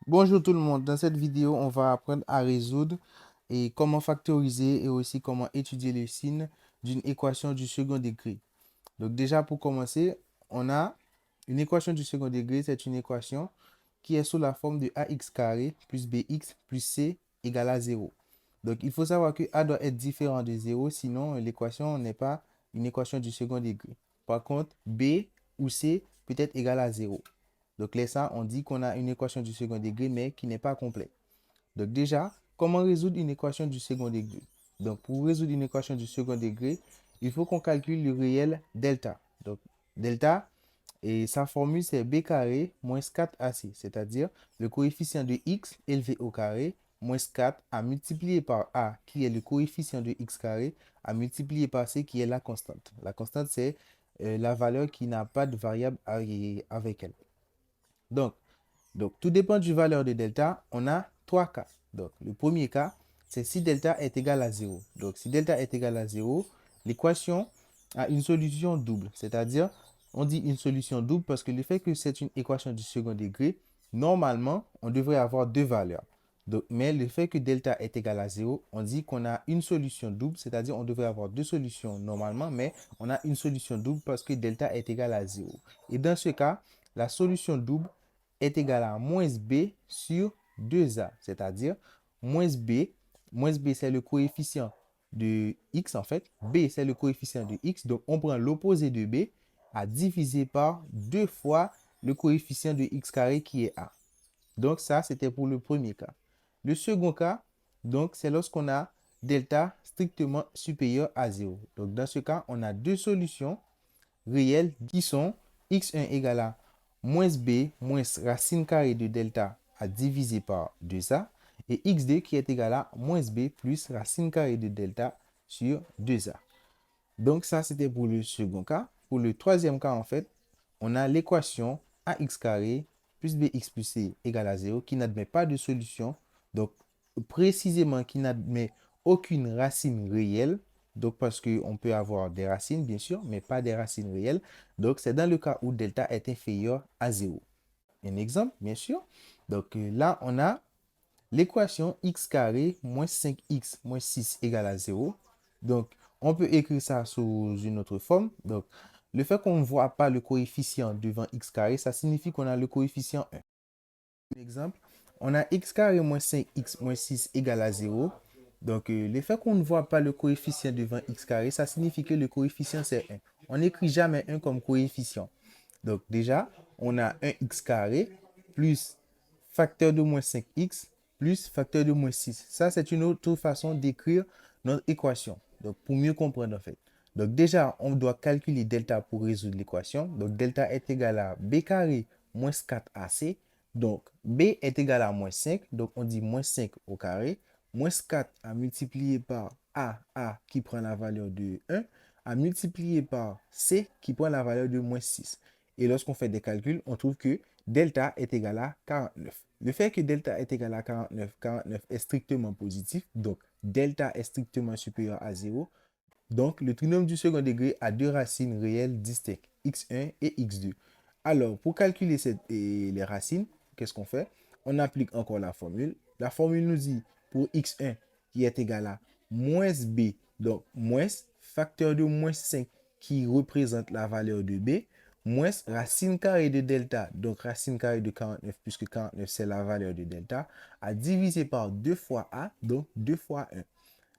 Bonjour tout le monde. Dans cette vidéo, on va apprendre à résoudre et comment factoriser et aussi comment étudier les signes d'une équation du second degré. Donc déjà pour commencer, on a une équation du second degré. C'est une équation qui est sous la forme de ax carré plus bx plus c égale à 0. Donc il faut savoir que a doit être différent de 0, sinon l'équation n'est pas une équation du second degré. Par contre, b ou c peut être égal à 0. Donc là, ça, on dit qu'on a une équation du second degré, mais qui n'est pas complète. Donc déjà, comment résoudre une équation du second degré? Donc pour résoudre une équation du second degré, il faut qu'on calcule le réel delta. Donc delta, et sa formule, c'est b carré moins 4ac, c'est-à-dire le coefficient de x élevé au carré moins 4 à multiplier par a, qui est le coefficient de x carré, à multiplier par c, qui est la constante. La constante, c'est la valeur qui n'a pas de variable avec elle. Donc, tout dépend du valeur de delta. On a trois cas. Donc, le premier cas, c'est si delta est égal à 0. Donc, si delta est égal à 0, l'équation a une solution double. C'est-à-dire, on dit une solution double parce que le fait que c'est une équation du second degré, normalement, on devrait avoir deux valeurs. Donc, mais le fait que delta est égal à 0, on dit qu'on a une solution double, c'est-à-dire on devrait avoir deux solutions normalement, mais on a une solution double parce que delta est égal à 0. Et dans ce cas, la solution double est égal à moins b sur 2a, c'est-à-dire moins b c'est le coefficient de x en fait, b c'est le coefficient de x, donc on prend l'opposé de b à diviser par 2 fois le coefficient de x carré qui est a. Donc ça, c'était pour le premier cas. Le second cas, donc c'est lorsqu'on a delta strictement supérieur à 0. Donc dans ce cas, on a deux solutions réels qui sont x1 égale à moins b moins racine carrée de delta à diviser par 2a et x2 qui est égal à moins b plus racine carrée de delta sur 2a. Donc ça, c'était pour le second cas. Pour le troisième cas, en fait, on a l'équation ax carré plus bx plus c égale à 0 qui n'admet pas de solution. Donc, précisément, qui n'admet aucune racine réelle. Donc, parce qu'on peut avoir des racines, bien sûr, mais pas des racines réelles. Donc, c'est dans le cas où delta est inférieur à 0. Un exemple, bien sûr. Donc, là, on a l'équation x carré moins 5x moins 6 égale à 0. Donc, on peut écrire ça sous une autre forme. Donc, le fait qu'on ne voit pas le coefficient devant x carré, ça signifie qu'on a le coefficient 1. Par exemple, on a x carré moins 5x moins 6 égale à 0. Donc, le fait qu'on ne voit pas le coefficient devant x carré, ça signifie que le coefficient c'est 1. On n'écrit jamais 1 comme coefficient. Donc, déjà, on a 1x carré plus facteur de moins 5x plus facteur de moins 6. Ça, c'est une autre façon d'écrire notre équation. Donc, pour mieux comprendre, en fait. Donc, déjà, on doit calculer delta pour résoudre l'équation. Donc, delta est égal à b carré moins 4ac. Donc, b est égal à moins 5. Donc, on dit moins 5 au carré. Moins 4 à multiplier par a qui prend la valeur de 1, à multiplier par c qui prend la valeur de moins 6. Et lorsqu'on fait des calculs, on trouve que delta est égal à 49. Le fait que delta est égal à 49, 49 est strictement positif, donc delta est strictement supérieur à 0. Donc, le trinôme du second degré a deux racines réelles distinctes, x1 et x2. Alors, pour calculer les racines, qu'est-ce qu'on fait? On applique encore la formule. La formule nous dit pour x1 qui est égal à moins b, donc moins facteur de moins 5 qui représente la valeur de b, moins racine carrée de delta, donc racine carrée de 49, puisque 49 c'est la valeur de delta, à diviser par 2 fois a, donc 2 fois 1.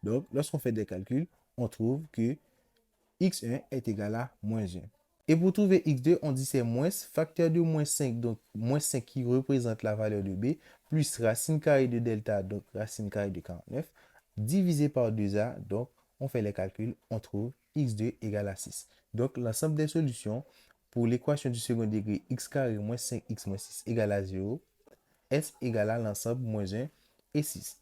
Donc, lorsqu'on fait des calculs, on trouve que x1 est égal à moins 1. Et pour trouver x2, on dit c'est moins facteur de moins 5, donc moins 5 qui représente la valeur de b, plus racine carrée de delta, donc racine carrée de 49, divisé par 2a, donc on fait les calculs, on trouve x2 égale à 6. Donc l'ensemble des solutions pour l'équation du second degré x carré moins 5x moins 6 égale à 0, S égale à l'ensemble moins 1 et 6.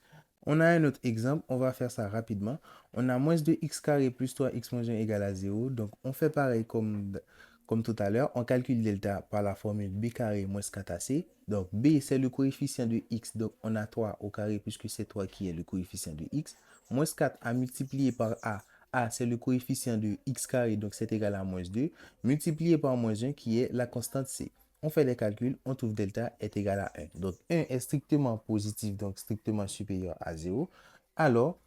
On a un autre exemple, on va faire ça rapidement. On a moins 2x carré plus 3x moins 1 égale à 0. Donc, on fait pareil comme tout à l'heure. On calcule delta par la formule b carré moins 4ac. Donc, b, c'est le coefficient de x. Donc, on a 3 au carré puisque c'est 3 qui est le coefficient de x. Moins 4 à multiplier par a. A, c'est le coefficient de x carré, donc c'est égal à moins 2. Multiplié par moins 1 qui est la constante c. on fait les calculs, on trouve delta est égal à 1. Donc 1 est strictement positif, donc strictement supérieur à 0. Alors,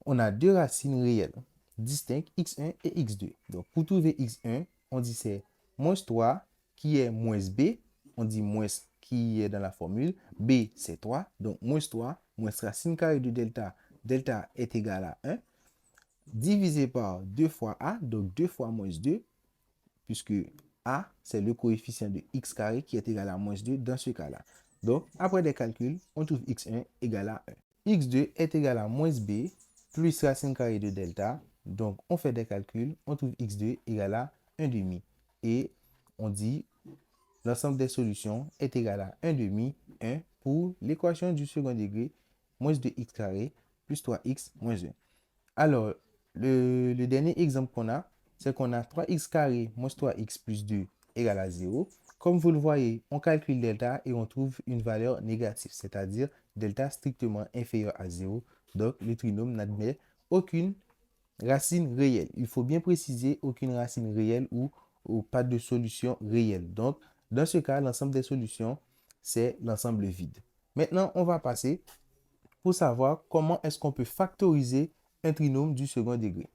on a deux racines réelles distinctes, x1 et x2. Donc pour trouver x1, on dit c'est moins 3 qui est moins b, on dit moins qui est dans la formule, b c'est 3, donc moins 3, moins racine carrée de delta, delta est égal à 1, divisé par 2 fois a, donc 2 fois moins 2, puisque a, c'est le coefficient de x carré qui est égal à moins 2 dans ce cas-là. Donc, après des calculs, on trouve x1 égal à 1. x2 est égal à moins b plus racine carrée de delta. Donc, on fait des calculs, on trouve x2 égal à 1 demi. Et on dit l'ensemble des solutions est égal à 1 demi, 1 pour l'équation du second degré, moins 2x carré plus 3x moins 1. Alors, le dernier exemple qu'on a, c'est qu'on a 3x carré moins 3x plus 2 égale à 0. Comme vous le voyez, on calcule delta et on trouve une valeur négative, c'est-à-dire delta strictement inférieur à 0. Donc, le trinôme n'admet aucune racine réelle. Il faut bien préciser aucune racine réelle ou pas de solution réelle. Donc, dans ce cas, l'ensemble des solutions, c'est l'ensemble vide. Maintenant, on va passer pour savoir comment est-ce qu'on peut factoriser un trinôme du second degré.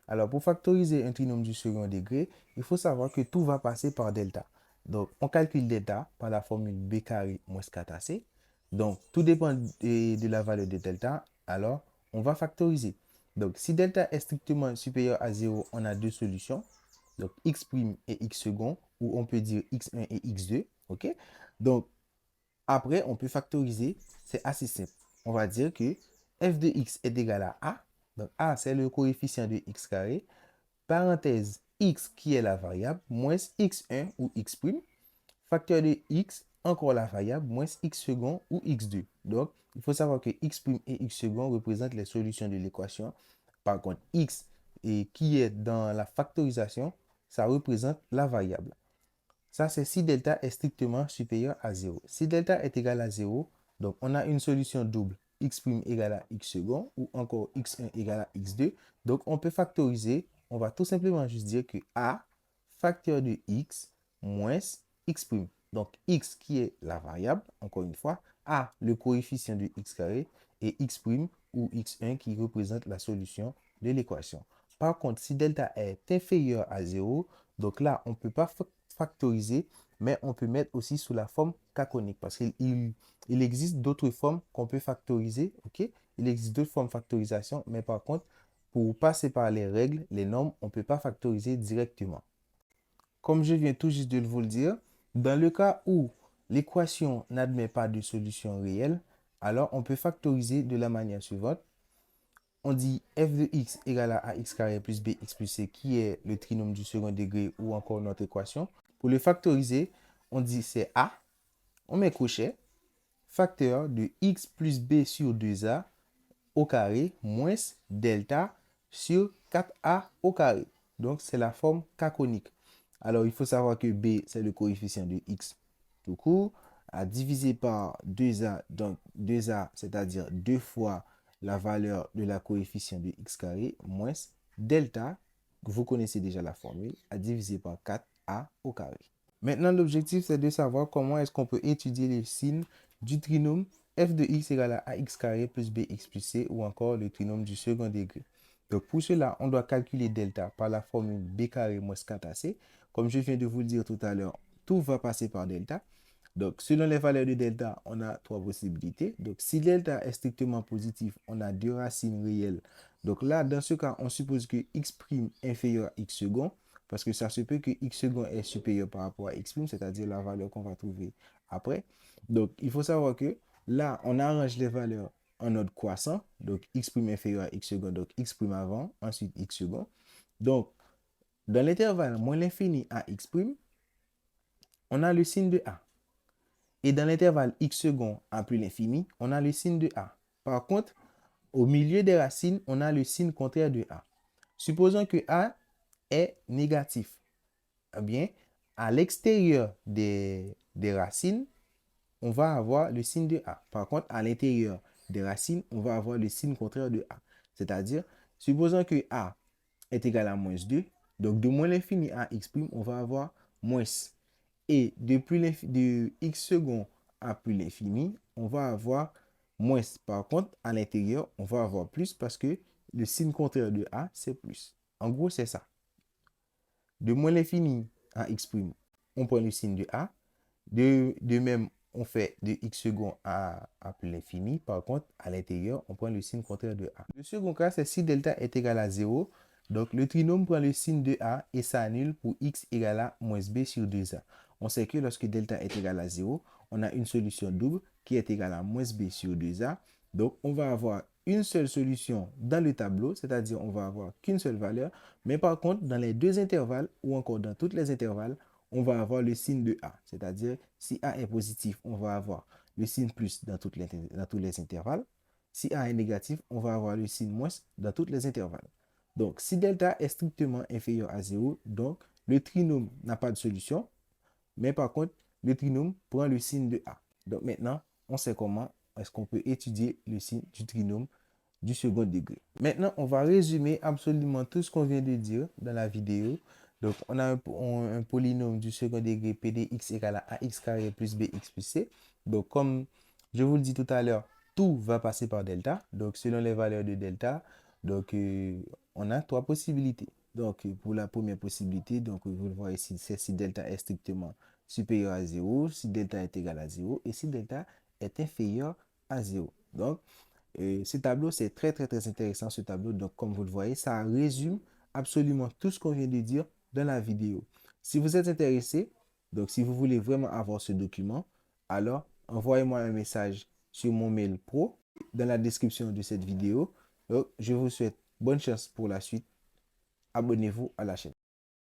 Alors, pour factoriser un trinôme du second degré, il faut savoir que tout va passer par delta. Donc, on calcule delta par la formule b carré moins 4ac. Donc, tout dépend de la valeur de delta. Alors, on va factoriser. Donc, si delta est strictement supérieur à 0, on a deux solutions. Donc, x' et x second, ou on peut dire x1 et x2. OK? Donc, après, on peut factoriser. C'est assez simple. On va dire que f de x est égal à a. Donc, a, c'est le coefficient de x carré. Parenthèse, x qui est la variable, moins x1 ou x'. Facteur de x, encore la variable, moins x second ou x2. Donc, il faut savoir que x' et x second représentent les solutions de l'équation. Par contre, x qui est dans la factorisation, ça représente la variable. Ça, c'est si delta est strictement supérieur à 0. Si delta est égal à 0, donc on a une solution double, x' égale à x second, ou encore x1 égale à x2. Donc, on peut factoriser. On va tout simplement juste dire que a, facteur de x, moins x'. Donc, x qui est la variable, encore une fois, a le coefficient de x carré, et x' ou x1 qui représente la solution de l'équation. Par contre, si delta est inférieur à 0, donc là, on ne peut pas factoriser, mais on peut mettre aussi sous la forme caconique parce qu'il existe d'autres formes qu'on peut factoriser. OK? Il existe d'autres formes de factorisation, mais par contre, pour passer par les règles, les normes, on ne peut pas factoriser directement. Comme je viens tout juste de vous le dire, dans le cas où l'équation n'admet pas de solution réelle, alors on peut factoriser de la manière suivante. On dit f de x égale à ax carré plus bx plus c qui est le trinôme du second degré ou encore notre équation. Pour le factoriser, on dit c'est a, on met crochet, facteur de x plus b sur 2a au carré moins delta sur 4a au carré. Donc, c'est la forme caconique. Alors, il faut savoir que b, c'est le coefficient de x tout court, à diviser par 2a, donc 2a, c'est-à-dire 2 fois la valeur de la coefficient de x carré, moins delta, vous connaissez déjà la formule, à diviser par 4a au carré. Maintenant, l'objectif, c'est de savoir comment est-ce qu'on peut étudier les signes du trinôme f de x égale à ax carré plus bx plus c ou encore le trinôme du second degré. Donc, pour cela, on doit calculer delta par la formule b carré moins 4ac. Comme je viens de vous le dire tout à l'heure, tout va passer par delta. Donc, selon les valeurs de delta, on a trois possibilités. Donc, si delta est strictement positif, on a deux racines réelles. Donc là, dans ce cas, on suppose que x' inférieur à x second, parce que ça se peut que x second est supérieur par rapport à x', c'est-à-dire la valeur qu'on va trouver après. Donc, il faut savoir que là, on arrange les valeurs en ordre croissant. Donc, x' inférieur à x second, donc x' avant, ensuite x second. Donc, dans l'intervalle moins l'infini à x', on a le signe de a. Et dans l'intervalle x second à plus l'infini, on a le signe de a. Par contre, au milieu des racines, on a le signe contraire de a. Supposons que a est négatif. Eh bien, à l'extérieur des racines, on va avoir le signe de a. Par contre, à l'intérieur des racines, on va avoir le signe contraire de a. C'est-à-dire, supposons que a est égal à moins 2. Donc, de moins l'infini à x', on va avoir moins. Et de x secondes à plus l'infini, on va avoir moins. Par contre, à l'intérieur, on va avoir plus parce que le signe contraire de a, c'est plus. En gros, c'est ça. De moins l'infini à x', on prend le signe de a. De même, on fait de x secondes à plus l'infini. Par contre, à l'intérieur, on prend le signe contraire de a. Le second cas, c'est si delta est égal à 0. Donc, le trinôme prend le signe de a et ça annule pour x égale à moins b sur 2a. On sait que lorsque delta est égal à 0, on a une solution double qui est égale à moins b sur 2a. Donc, on va avoir une seule solution dans le tableau, c'est-à-dire on va avoir qu'une seule valeur. Mais par contre, dans les deux intervalles ou encore dans tous les intervalles, on va avoir le signe de A. C'est-à-dire, si A est positif, on va avoir le signe plus dans tous les intervalles. Si A est négatif, on va avoir le signe moins dans tous les intervalles. Donc, si delta est strictement inférieur à 0, donc le trinôme n'a pas de solution. Mais par contre, le trinôme prend le signe de A. Donc maintenant, on sait comment est-ce qu'on peut étudier le signe du trinôme du second degré. Maintenant, on va résumer absolument tout ce qu'on vient de dire dans la vidéo. Donc, on a un polynôme du second degré P de x égale à ax carré plus bx plus c. Donc, comme je vous le dis tout à l'heure, tout va passer par delta. Donc, selon les valeurs de delta, donc, on a trois possibilités. Donc, pour la première possibilité, donc, vous le voyez ici, c'est si delta est strictement supérieur à 0, si delta est égal à 0 et si delta est inférieur à 0. Donc, ce tableau, c'est très, très, très intéressant, ce tableau. Donc, comme vous le voyez, ça résume absolument tout ce qu'on vient de dire dans la vidéo. Si vous êtes intéressé, donc si vous voulez vraiment avoir ce document, alors envoyez-moi un message sur mon mail pro dans la description de cette vidéo. Donc, je vous souhaite bonne chance pour la suite. Abonnez-vous à la chaîne.